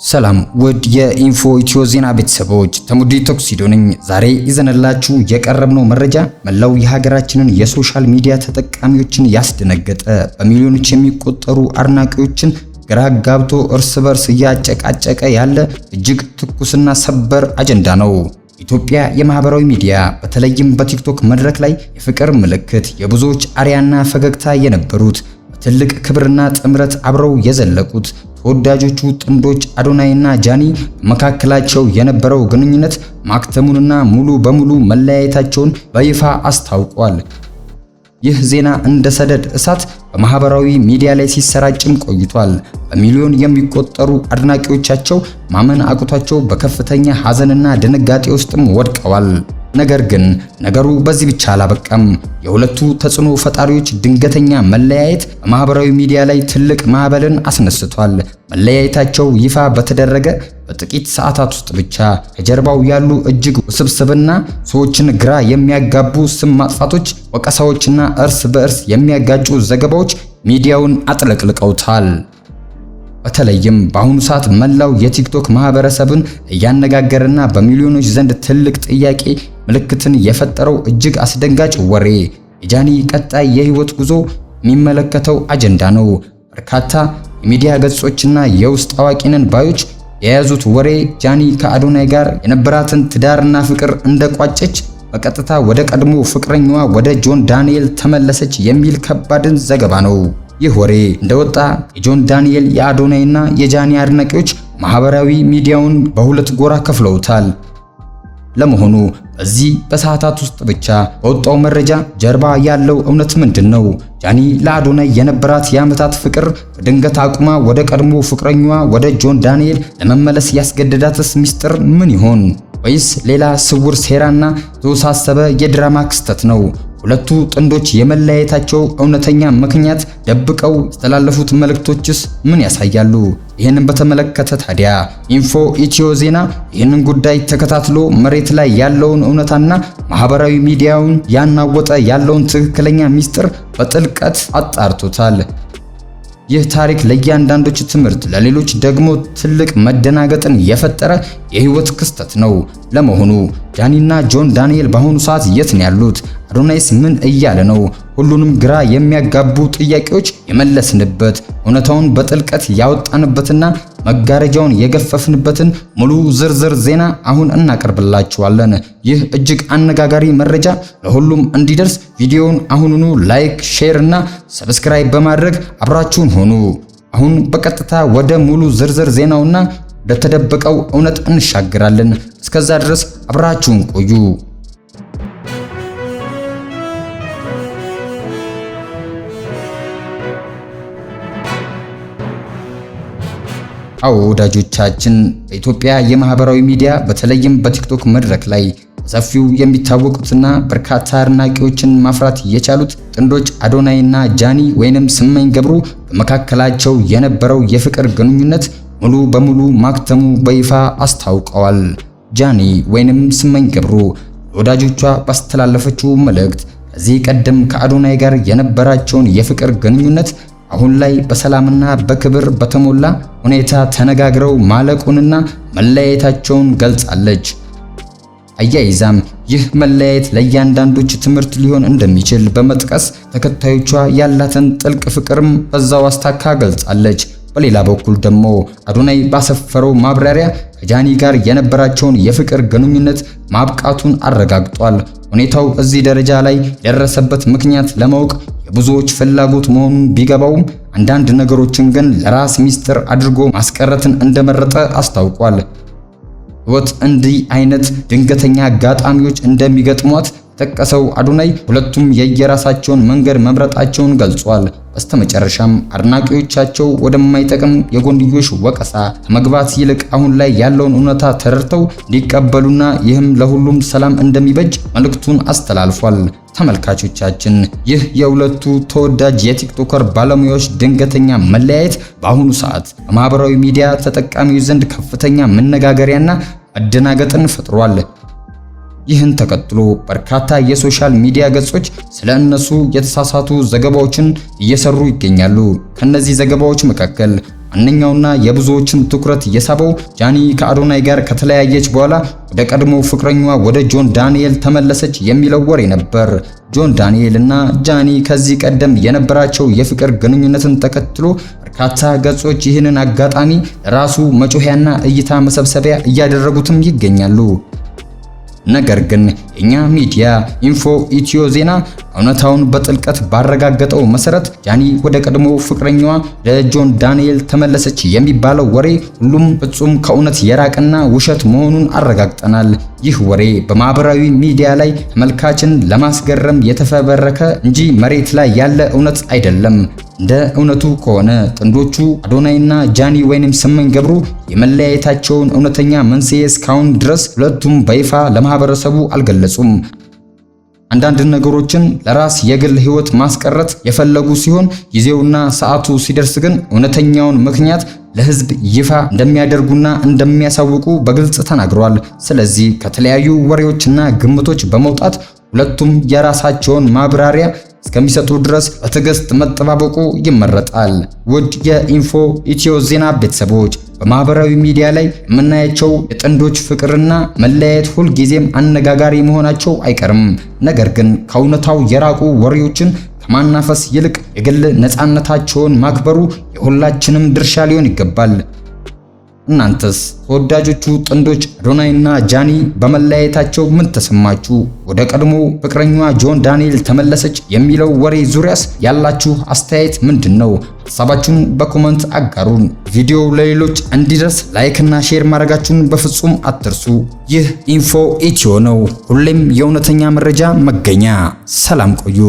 ሰላም ውድ የኢንፎ ኢትዮ ዜና ቤተሰቦች ተሙዲ ቶክሲዶ ነኝ። ዛሬ ይዘንላችሁ የቀረብነው መረጃ መላው የሀገራችንን የሶሻል ሚዲያ ተጠቃሚዎችን ያስደነገጠ በሚሊዮኖች የሚቆጠሩ አድናቂዎችን ግራ ጋብቶ እርስ በርስ እያጨቃጨቀ ያለ እጅግ ትኩስና ሰበር አጀንዳ ነው። ኢትዮጵያ የማህበራዊ ሚዲያ በተለይም በቲክቶክ መድረክ ላይ የፍቅር ምልክት የብዙዎች አርያና ፈገግታ የነበሩት በትልቅ ክብርና ጥምረት አብረው የዘለቁት ተወዳጆቹ ጥንዶች አዶናይና ጃኒ በመካከላቸው የነበረው ግንኙነት ማክተሙንና ሙሉ በሙሉ መለያየታቸውን በይፋ አስታውቋል። ይህ ዜና እንደ ሰደድ እሳት በማህበራዊ ሚዲያ ላይ ሲሰራጭም ቆይቷል። በሚሊዮን የሚቆጠሩ አድናቂዎቻቸው ማመን አቅቷቸው በከፍተኛ ሐዘንና ድንጋጤ ውስጥም ወድቀዋል። ነገር ግን ነገሩ በዚህ ብቻ አላበቃም። የሁለቱ ተጽዕኖ ፈጣሪዎች ድንገተኛ መለያየት በማህበራዊ ሚዲያ ላይ ትልቅ ማዕበልን አስነስቷል። መለያየታቸው ይፋ በተደረገ በጥቂት ሰዓታት ውስጥ ብቻ ከጀርባው ያሉ እጅግ ውስብስብና ሰዎችን ግራ የሚያጋቡ ስም ማጥፋቶች፣ ወቀሳዎችና እርስ በእርስ የሚያጋጩ ዘገባዎች ሚዲያውን አጥለቅልቀውታል። በተለይም በአሁኑ ሰዓት መላው የቲክቶክ ማህበረሰብን እያነጋገረና በሚሊዮኖች ዘንድ ትልቅ ጥያቄ ምልክትን የፈጠረው እጅግ አስደንጋጭ ወሬ የጃኒ ቀጣይ የህይወት ጉዞ የሚመለከተው አጀንዳ ነው። በርካታ የሚዲያ ገጾችና የውስጥ አዋቂነን ባዮች የያዙት ወሬ ጃኒ ከአዶናይ ጋር የነበራትን ትዳርና ፍቅር እንደቋጨች በቀጥታ ወደ ቀድሞ ፍቅረኛዋ ወደ ጆን ዳንኤል ተመለሰች የሚል ከባድን ዘገባ ነው። ይህ ወሬ እንደወጣ የጆን ዳንኤል የአዶናይና የጃኒ አድናቂዎች ማህበራዊ ሚዲያውን በሁለት ጎራ ከፍለውታል። ለመሆኑ በዚህ በሰዓታት ውስጥ ብቻ በወጣው መረጃ ጀርባ ያለው እውነት ምንድነው? ጃኒ ለአዶናይ የነበራት የዓመታት ፍቅር በድንገት አቁማ ወደ ቀድሞ ፍቅረኛዋ ወደ ጆን ዳንኤል ለመመለስ ያስገደዳትስ ሚስጥር ምን ይሆን? ወይስ ሌላ ስውር ሴራና ተወሳሰበ የድራማ ክስተት ነው? ሁለቱ ጥንዶች የመለያየታቸው እውነተኛ ምክንያት ደብቀው ያስተላለፉት መልእክቶችስ ምን ያሳያሉ? ይህንን በተመለከተ ታዲያ ኢንፎ ኢትዮ ዜና ይህንን ጉዳይ ተከታትሎ መሬት ላይ ያለውን እውነታና ማህበራዊ ሚዲያውን ያናወጠ ያለውን ትክክለኛ ሚስጥር በጥልቀት አጣርቶታል። ይህ ታሪክ ለእያንዳንዶች ትምህርት፣ ለሌሎች ደግሞ ትልቅ መደናገጥን የፈጠረ የህይወት ክስተት ነው። ለመሆኑ ጃኒና ጆን ዳንኤል በአሁኑ ሰዓት የት ነው ያሉት? አዶናይስ ምን እያለ ነው? ሁሉንም ግራ የሚያጋቡ ጥያቄዎች የመለስንበት እውነታውን በጥልቀት ያወጣንበትና መጋረጃውን የገፈፍንበትን ሙሉ ዝርዝር ዜና አሁን እናቀርብላችኋለን። ይህ እጅግ አነጋጋሪ መረጃ ለሁሉም እንዲደርስ ቪዲዮውን አሁኑኑ ላይክ፣ ሼር እና ሰብስክራይብ በማድረግ አብራችሁን ሆኑ። አሁን በቀጥታ ወደ ሙሉ ዝርዝር ዜናውና ለተደበቀው እውነት እንሻገራለን። እስከዛ ድረስ አብራችሁን ቆዩ። አዎ ወዳጆቻችን፣ በኢትዮጵያ የማህበራዊ ሚዲያ በተለይም በቲክቶክ መድረክ ላይ በሰፊው የሚታወቁትና በርካታ አድናቂዎችን ማፍራት የቻሉት ጥንዶች አዶናይና ጃኒ ወይንም ስመኝ ገብሩ በመካከላቸው የነበረው የፍቅር ግንኙነት ሙሉ በሙሉ ማክተሙ በይፋ አስታውቀዋል። ጃኒ ወይንም ስመኝ ገብሩ ለወዳጆቿ ባስተላለፈችው መልእክት ከዚህ ቀደም ከአዶናይ ጋር የነበራቸውን የፍቅር ግንኙነት አሁን ላይ በሰላምና በክብር በተሞላ ሁኔታ ተነጋግረው ማለቁንና መለያየታቸውን ገልጻለች። አያይዛም ይህ መለያየት ለእያንዳንዶች ትምህርት ሊሆን እንደሚችል በመጥቀስ ተከታዮቿ ያላትን ጥልቅ ፍቅርም በዛው አስታካ ገልጻለች። በሌላ በኩል ደግሞ አዶናይ ባሰፈረው ማብራሪያ ከጃኒ ጋር የነበራቸውን የፍቅር ግንኙነት ማብቃቱን አረጋግጧል። ሁኔታው እዚህ ደረጃ ላይ የደረሰበት ምክንያት ለማወቅ የብዙዎች ፍላጎት መሆኑን ቢገባውም አንዳንድ ነገሮችን ግን ለራስ ሚስጥር አድርጎ ማስቀረትን እንደመረጠ አስታውቋል። ሕይወት እንዲህ አይነት ድንገተኛ አጋጣሚዎች እንደሚገጥሟት ጠቀሰው አዶናይ ሁለቱም የየራሳቸውን መንገድ መምረጣቸውን ገልጿል። በስተመጨረሻም አድናቂዎቻቸው ወደማይጠቅም የጎንዮሽ ወቀሳ ከመግባት ይልቅ አሁን ላይ ያለውን እውነታ ተረድተው እንዲቀበሉና ይህም ለሁሉም ሰላም እንደሚበጅ መልእክቱን አስተላልፏል። ተመልካቾቻችን፣ ይህ የሁለቱ ተወዳጅ የቲክቶከር ባለሙያዎች ድንገተኛ መለያየት በአሁኑ ሰዓት በማህበራዊ ሚዲያ ተጠቃሚዎች ዘንድ ከፍተኛ መነጋገሪያና መደናገጥን ፈጥሯል። ይህን ተከትሎ በርካታ የሶሻል ሚዲያ ገጾች ስለ እነሱ የተሳሳቱ ዘገባዎችን እየሰሩ ይገኛሉ። ከነዚህ ዘገባዎች መካከል ዋነኛውና የብዙዎችን ትኩረት የሳበው ጃኒ ከአዶናይ ጋር ከተለያየች በኋላ ወደ ቀድሞ ፍቅረኛዋ ወደ ጆን ዳንኤል ተመለሰች የሚለው ወሬ ነበር። ጆን ዳንኤል እና ጃኒ ከዚህ ቀደም የነበራቸው የፍቅር ግንኙነትን ተከትሎ በርካታ ገጾች ይህንን አጋጣሚ ለራሱ መጮሂያና እይታ መሰብሰቢያ እያደረጉትም ይገኛሉ። ነገር ግን የኛ ሚዲያ ኢንፎ ኢትዮ ዜና እውነታውን በጥልቀት ባረጋገጠው መሰረት ጃኒ ወደ ቀድሞ ፍቅረኛዋ ለጆን ዳንኤል ተመለሰች የሚባለው ወሬ ሁሉም ፍጹም ከእውነት የራቀና ውሸት መሆኑን አረጋግጠናል። ይህ ወሬ በማህበራዊ ሚዲያ ላይ ተመልካችን ለማስገረም የተፈበረከ እንጂ መሬት ላይ ያለ እውነት አይደለም። እንደ እውነቱ ከሆነ ጥንዶቹ አዶናይና ጃኒ ወይንም ስመኝ ገብሩ የመለያየታቸውን እውነተኛ መንስኤ እስካሁን ድረስ ሁለቱም በይፋ ለማህበረሰቡ አልገለጹም። አንዳንድ ነገሮችን ለራስ የግል ህይወት ማስቀረት የፈለጉ ሲሆን ጊዜውና ሰዓቱ ሲደርስ ግን እውነተኛውን ምክንያት ለህዝብ ይፋ እንደሚያደርጉና እንደሚያሳውቁ በግልጽ ተናግረዋል። ስለዚህ ከተለያዩ ወሬዎችና ግምቶች በመውጣት ሁለቱም የራሳቸውን ማብራሪያ እስከሚሰጡ ድረስ በትዕግስት መጠባበቁ ይመረጣል። ውድ የኢንፎ ኢትዮ ዜና ቤተሰቦች በማህበራዊ ሚዲያ ላይ የምናያቸው የጥንዶች ፍቅርና መለያየት ሁልጊዜም አነጋጋሪ መሆናቸው አይቀርም። ነገር ግን ከእውነታው የራቁ ወሬዎችን ከማናፈስ ይልቅ የግል ነፃነታቸውን ማክበሩ የሁላችንም ድርሻ ሊሆን ይገባል። እናንተስ ተወዳጆቹ ጥንዶች አዶናይና ጃኒ በመለያየታቸው ምን ተሰማችሁ? ወደ ቀድሞ ፍቅረኛዋ ጆን ዳንኤል ተመለሰች የሚለው ወሬ ዙሪያስ ያላችሁ አስተያየት ምንድነው? ሐሳባችሁን በኮሜንት አጋሩን። ቪዲዮው ለሌሎች እንዲደርስ ላይክ እና ሼር ማድረጋችሁን በፍጹም አትርሱ። ይህ ኢንፎ ኢትዮ ነው፣ ሁሌም የእውነተኛ መረጃ መገኛ። ሰላም ቆዩ።